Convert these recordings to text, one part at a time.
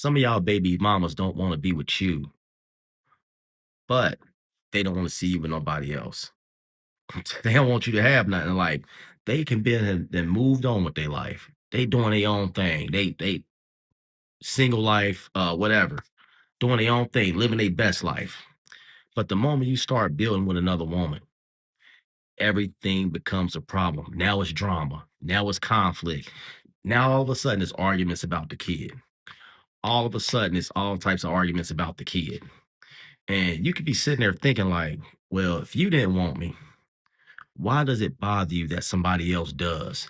Some of y'all baby mamas don't want to be with you, but they don't want to see you with nobody else. They don't want you to have nothing. Like they can be and moved on with their life. They doing their own thing. They single life, whatever, doing their own thing, living their best life. But the moment you start building with another woman, everything becomes a problem. Now it's drama. Now it's conflict. Now all of a sudden it's arguments about the kid. All of a sudden it's all types of arguments about the kid. And you could be sitting there thinking like, well, if you didn't want me, why does it bother you that somebody else does?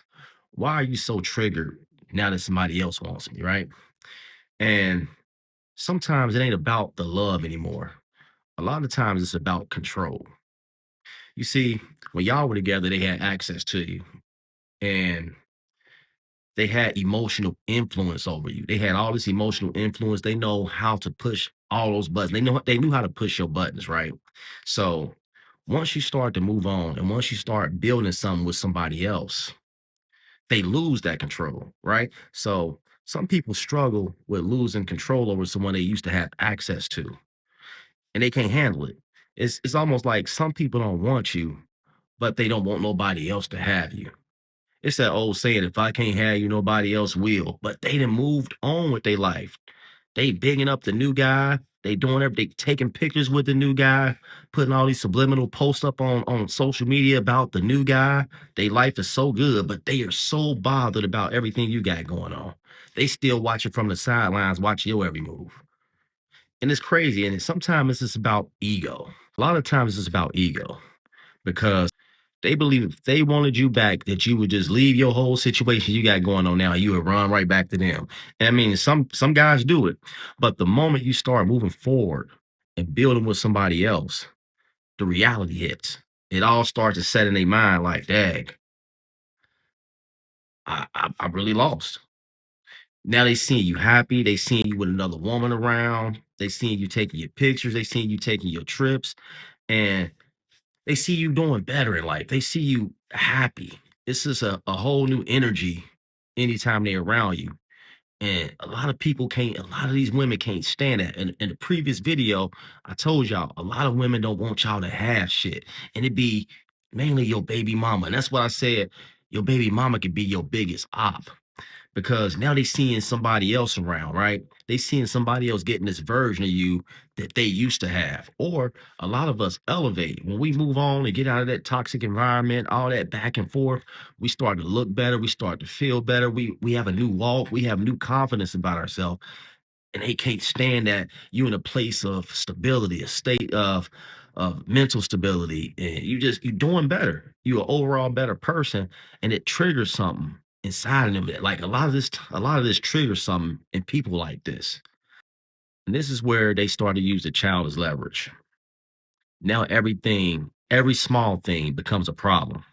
Why are you so triggered now that somebody else wants me, right? And sometimes it ain't about the love anymore. A lot of times it's about control. You see, when y'all were together, they had access to you and they had emotional influence over you. They had all this emotional influence. They know how to push all those buttons. They knew how to push your buttons, right? So once you start to move on and once you start building something with somebody else, they lose that control, right? So some people struggle with losing control over someone they used to have access to, and they can't handle it. It's almost like some people don't want you, but they don't want nobody else to have you. It's that old saying, if I can't have you, nobody else will. But they done moved on with their life. They bigging up the new guy. They doing everything, taking pictures with the new guy, putting all these subliminal posts up on social media about the new guy. Their life is so good, but they are so bothered about everything you got going on. They still watching from the sidelines, watch your every move. And it's crazy. And sometimes it's just about ego. A lot of times it's about ego because they believe if they wanted you back, that you would just leave your whole situation you got going on now, you would run right back to them. And I mean, some guys do it, but the moment you start moving forward and building with somebody else, the reality hits. It all starts to set in their mind like, "Dag, I really lost." Now they seeing you happy. They seeing you with another woman around. They seeing you taking your pictures. They seeing you taking your trips, and they see you doing better in life. They see you happy. This is a whole new energy anytime they're around you. And a lot of people can't, a lot of these women can't stand that. And in the previous video, I told y'all a lot of women don't want y'all to have shit. And it be mainly your baby mama. And that's what I said. Your baby mama could be your biggest op because now they seeing somebody else around, right? They seeing somebody else getting this version of you that they used to have. Or a lot of us elevate when we move on and get out of that toxic environment, all that back and forth. We start to look better. We start to feel better. We have a new walk. We have new confidence about ourselves, and they can't stand that you in a place of stability, a state of mental stability, and you're doing better. You're an overall better person, and it triggers something inside of them. That, like a lot of this triggers something in people like this. And this is where they start to use the child as leverage. Now everything, every small thing becomes a problem.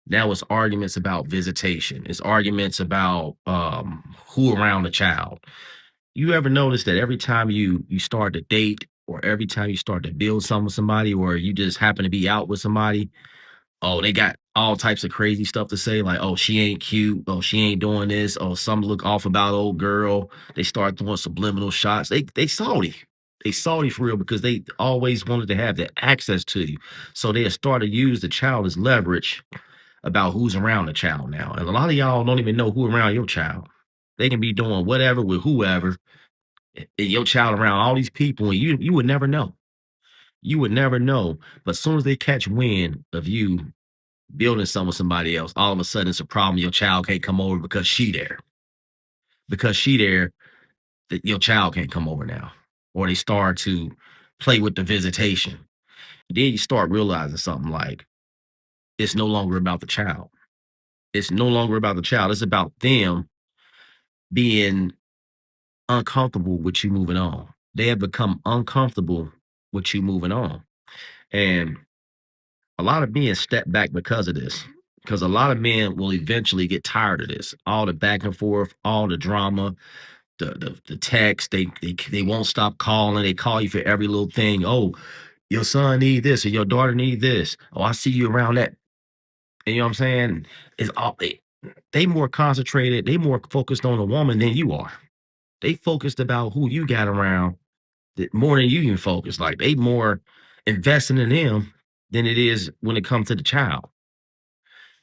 Now it's arguments about visitation. It's arguments about who around the child. You ever notice that every time you start to date or every time you start to build something with somebody or you just happen to be out with somebody, oh, they got all types of crazy stuff to say, like, oh, she ain't cute, oh, she ain't doing this, oh, some look off about old girl. They start throwing subliminal shots. They salty. They salty for real because they always wanted to have that access to you. So they start to use the child as leverage about who's around the child now. And a lot of y'all don't even know who around your child. They can be doing whatever with whoever, and your child around all these people, and you would never know. You would never know. But as soon as they catch wind of you building something with somebody else, all of a sudden it's a problem. Your child can't come over because she there. Because she there, that your child can't come over now. Or they start to play with the visitation. Then you start realizing something like it's no longer about the child. It's no longer about the child. It's about them being uncomfortable with you moving on. They have become uncomfortable with you moving on. And a lot of men step back because of this. Because a lot of men will eventually get tired of this. All the back and forth, all the drama, the text, they won't stop calling. They call you for every little thing. Oh, your son need this or your daughter need this. Oh, I see you around that. And you know what I'm saying? It's all they more concentrated, they more focused on a woman than you are. They focused about who you got around more than you even focus. Like they more investing in them than it is when it comes to the child.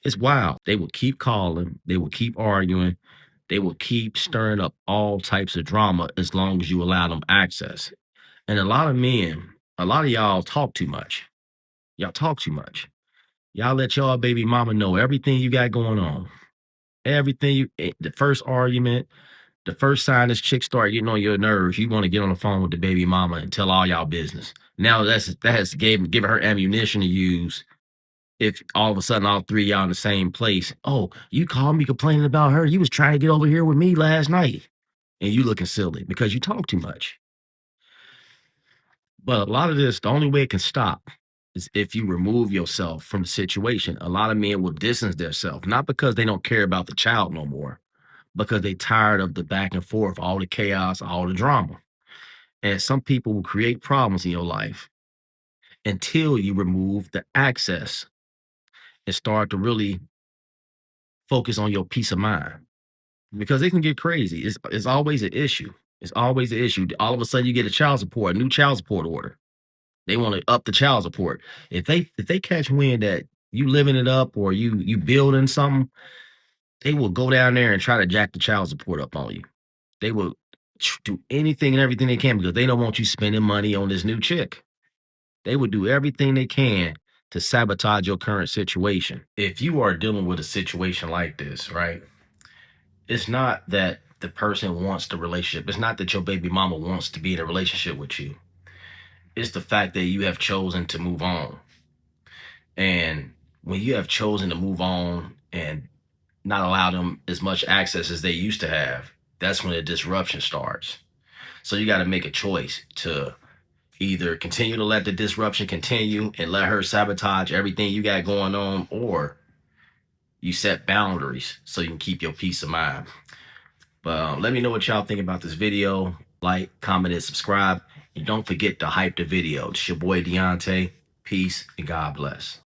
It's wild. They will keep calling, they will keep arguing, they will keep stirring up all types of drama as long as you allow them access. And a lot of men, a lot of y'all talk too much. Y'all talk too much. Y'all let y'all baby mama know everything you got going on. Everything the first argument, the first sign this chick start getting on your nerves, you want to get on the phone with the baby mama and tell all y'all business. Now that has given her ammunition to use if all of a sudden all three of y'all in the same place. Oh, you called me complaining about her. You was trying to get over here with me last night. And you looking silly because you talk too much. But a lot of this, the only way it can stop is if you remove yourself from the situation. A lot of men will distance themselves, not because they don't care about the child no more, because they tired of the back and forth, all the chaos, all the drama. And some people will create problems in your life until you remove the access and start to really focus on your peace of mind. Because it can get crazy. It's always an issue. It's always an issue. All of a sudden you get a new child support order. They want to up the child support. If they catch wind that you living it up or you building something, they will go down there and try to jack the child support up on you. They will do anything and everything they can because they don't want you spending money on this new chick. They would do everything they can to sabotage your current situation. If you are dealing with a situation like this, right? It's not that the person wants the relationship. It's not that your baby mama wants to be in a relationship with you. It's the fact that you have chosen to move on. And when you have chosen to move on and not allow them as much access as they used to have, that's when the disruption starts. So you got to make a choice to either continue to let the disruption continue and let her sabotage everything you got going on, or you set boundaries so you can keep your peace of mind. But let me know what y'all think about this video. Like, comment, and subscribe. And don't forget to hype the video. It's your boy Deontay. Peace and God bless.